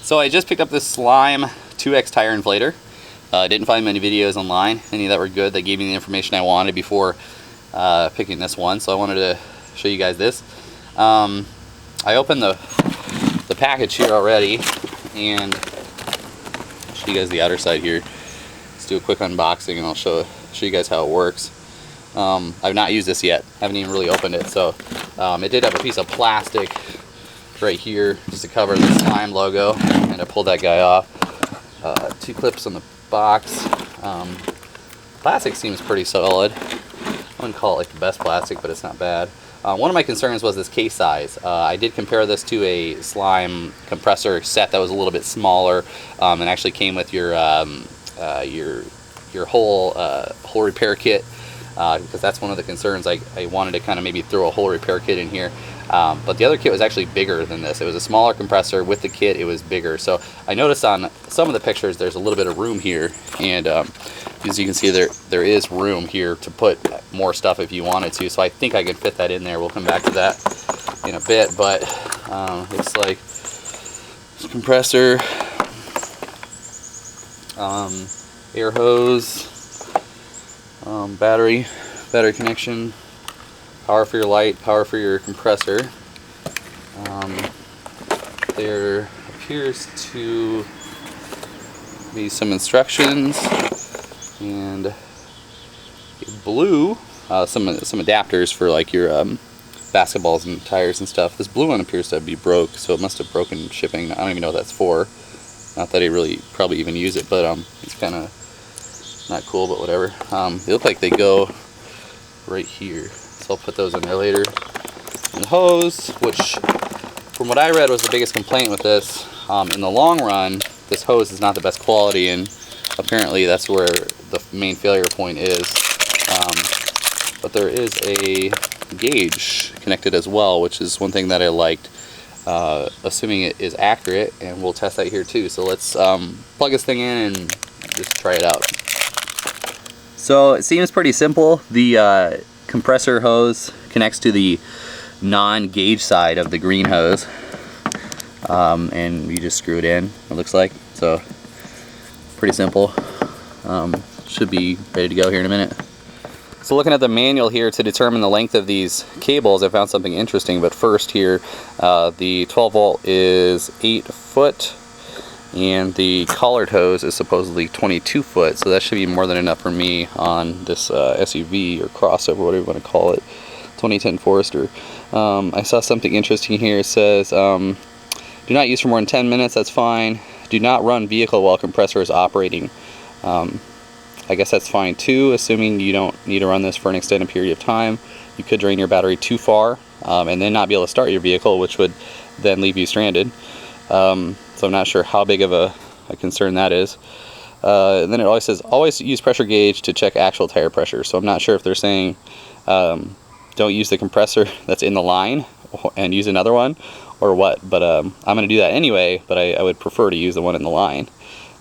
So I just picked up this Slime 2X tire inflator. Didn't find many videos online, any that were good that gave me the information I wanted before picking this one, so I wanted to show you guys this. I opened the package here already, and I'll show you guys the outer side here. Let's do a quick unboxing and I'll show you guys how it works. I've not used this yet, haven't even really opened it. So it did have a piece of plastic right here just to cover the Slime logo, and I pulled that guy off. 2 clips on the box. Plastic seems pretty solid. I wouldn't call it like the best plastic, but it's not bad. One of my concerns was this case size. I did compare this to a Slime compressor set that was a little bit smaller, and actually came with your whole repair kit, because that's one of the concerns. I wanted to kind of maybe throw a whole repair kit in here, but the other kit was actually bigger than this. It was a smaller compressor. With the kit, it was bigger. So I noticed on some of the pictures there's a little bit of room here, and as you can see, there is room here to put more stuff if you wanted to. So I think I could fit that in there. We'll come back to that in a bit, but looks like compressor, air hose, battery connection, power for your light, power for your compressor. There appears to be some instructions, and blue, some adapters for like your basketballs and tires and stuff. This blue one appears to be broke, so it must have broken shipping. I don't even know what that's for. Not that I really probably even use it, but it's kind of not cool, but whatever. They look like they go right here, so I'll put those in there later. And the hose, which from what I read was the biggest complaint with this, in the long run this hose is not the best quality, and apparently that's where the main failure point is. But there is a gauge connected as well, which is one thing that I liked, assuming it is accurate, and we'll test that here too. So let's plug this thing in and just try it out. So it seems pretty simple. The compressor hose connects to the non-gauge side of the green hose, and you just screw it in, it looks like. So pretty simple. Should be ready to go here in a minute. So looking at the manual here to determine the length of these cables, I found something interesting. But first here, the 12 volt is 8 foot, and the collared hose is supposedly 22 foot, so that should be more than enough for me on this SUV or crossover, whatever you want to call it, 2010 Forester. I saw something interesting here. It says, do not use for more than 10 minutes, that's fine. Do not run vehicle while compressor is operating. I guess that's fine too, assuming you don't need to run this for an extended period of time. You could drain your battery too far, and then not be able to start your vehicle, which would then leave you stranded. So I'm not sure how big of a concern that is. And then it always says, always use pressure gauge to check actual tire pressure. So I'm not sure if they're saying don't use the compressor that's in the line and use another one, or what. But I'm going to do that anyway, but I would prefer to use the one in the line.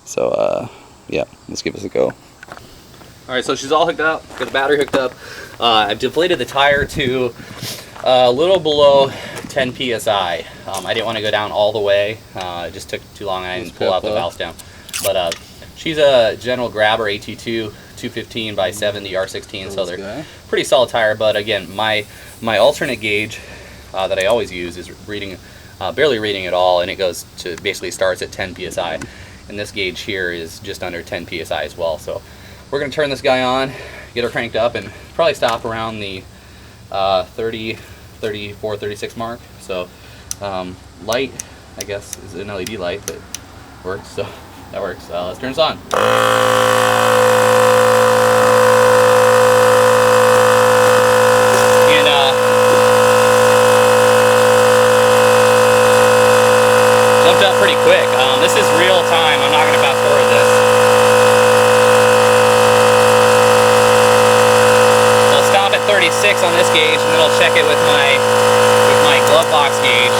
So yeah, let's give this a go. Alright, so she's all hooked up, got the battery hooked up. I've deflated the tire to a little below 10 psi. I didn't want to go down all the way. It just took too long, and I didn't pull out the valves down. But she's a General Grabber AT2 215 by 70 R16, so they're pretty solid tire. But again, my alternate gauge that I always use is reading, barely reading at all, and it goes to basically starts at 10 psi. And this gauge here is just under 10 psi as well. So we're going to turn this guy on, get her cranked up, and probably stop around the 30, 34, 36 mark. So light, I guess, is an LED light that works, so that works. Let's turn this on. And jumped up pretty quick. This is real time. I'm not going to fast forward this. So I'll stop at 36 on this gauge, and then I'll check it with my glove box gauge.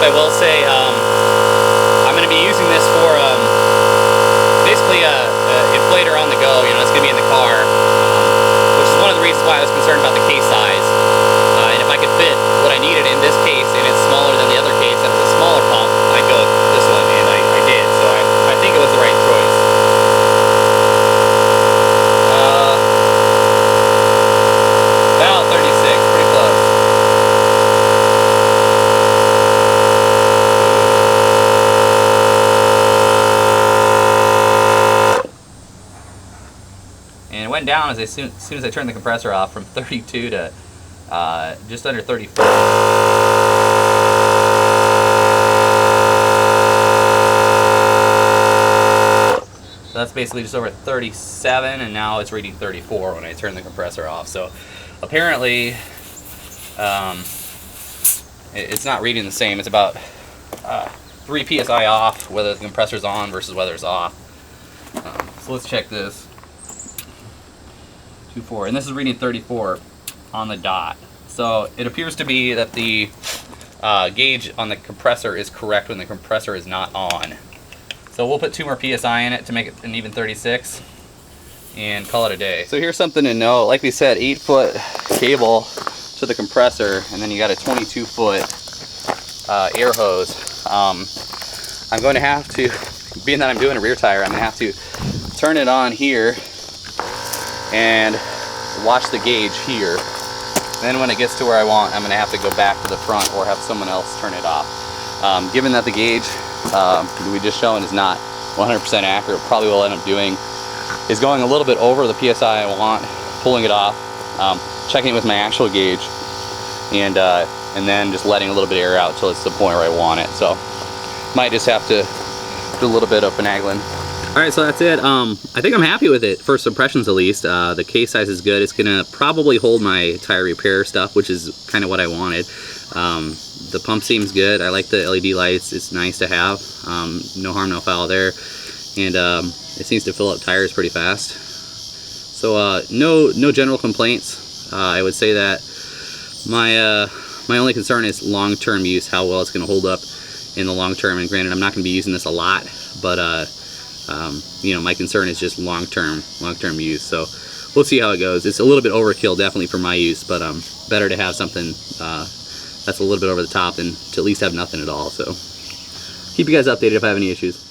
I will say I'm going to be using this for basically a inflator on the go. You know, it's going to be in the car, which is one of the reasons why I was concerned about the case size. And if I could fit what I needed in this case, and it's smaller than the other case that is a smaller pump, I'd go with this one, and I did. So I think it was the right choice. About 36, pretty close. And it went down as soon as I turned the compressor off from 32 to just under 34. So that's basically just over 37, and now it's reading 34 when I turn the compressor off. So apparently it's not reading the same. It's about 3 psi off whether the compressor's on versus whether it's off. So let's check this. 2.4, and this is reading 34 on the dot. So it appears to be that the gauge on the compressor is correct when the compressor is not on. So we'll put 2 more psi in it to make it an even 36 and call it a day. So here's something to know. Like we said, 8-foot cable to the compressor, and then you got a 22-foot air hose. I'm going to have to, being that I'm doing a rear tire, I'm going to have to turn it on here and watch the gauge here. Then when it gets to where I want, I'm going to have to go back to the front or have someone else turn it off. Given that the gauge we just shown is not 100% accurate, probably what I'll end up doing is going a little bit over the PSI I want, pulling it off, checking it with my actual gauge, and then just letting a little bit of air out till it's the point where I want it. So might just have to do a little bit of finagling. Alright, so that's it. I think I'm happy with it, first impressions at least. The case size is good. It's going to probably hold my tire repair stuff, which is kind of what I wanted. The pump seems good. I like the LED lights. It's nice to have. No harm, no foul there. And it seems to fill up tires pretty fast. So no general complaints. I would say that my only concern is long-term use, how well it's going to hold up in the long term. And granted, I'm not going to be using this a lot, but you know, my concern is just long-term use. So we'll see how it goes. It's a little bit overkill, definitely for my use, but better to have something that's a little bit over the top than to at least have nothing at all. So keep you guys updated if I have any issues.